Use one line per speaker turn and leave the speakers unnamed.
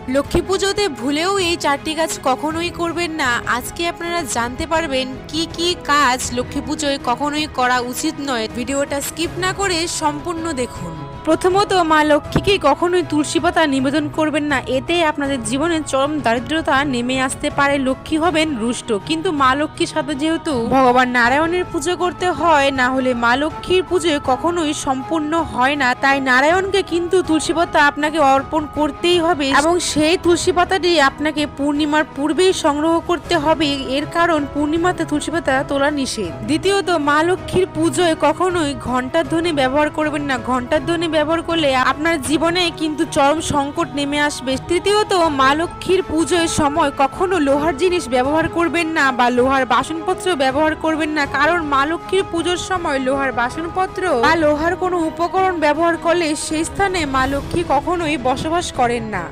লক্ষ্মী পুজোতে ভুলেও এই 4টি কাজ কখনোই করবেন না। আজকে আপনারা জানতে পারবেন কি কি কাজ লক্ষ্মী পুজোয় কখনোই করা উচিত নয়। ভিডিওটা স্কিপ না করে সম্পূর্ণ দেখুন। প্রথমত, মা লক্ষ্মীকে কখনোই তুলসী পাতা নিবেদন করবেন না, এতে আপনাদের জীবনে চরম দারিদ্রতা নেমে আসতে পারে, লক্ষ্মী হবেন রুষ্ট। কিন্তু মা লক্ষ্মীর সাথে যেহেতু ভগবান নারায়ণের পুজো করতে হয়, না হলে মা লক্ষ্মীর পুজো কখনোই সম্পূর্ণ হয় না, তাই নারায়ণকে কিন্তু তুলসী পাতা আপনাকে অর্পণ করতেই হবে এবং সেই তুলসী পাতাটি আপনাকে পূর্ণিমার পূর্বেই সংগ্রহ করতে হবে। এর কারণ পূর্ণিমাতে তুলসী পাতা তোলা নিষেধ। দ্বিতীয়ত, মা লক্ষ্মীর পুজোয় কখনোই ঘণ্টার ধ্বনি ব্যবহার করবেন না। ঘণ্টার ধ্বনি ব্যবহার করলে আপনার জীবনে কিন্তু চরম সংকট নেমে আসবে। তৃতীয়ত, মা লক্ষ্মীর পুজোর সময় কখনো লোহার জিনিস ব্যবহার করবেন না বা লোহার বাসনপত্র ব্যবহার করবেন না, কারণ মা লক্ষ্মীর পুজোর সময় লোহার বাসনপত্র বা লোহার কোনো উপকরণ ব্যবহার করলে সেই স্থানে মা লক্ষ্মী কখনোই বসবাস করেন না।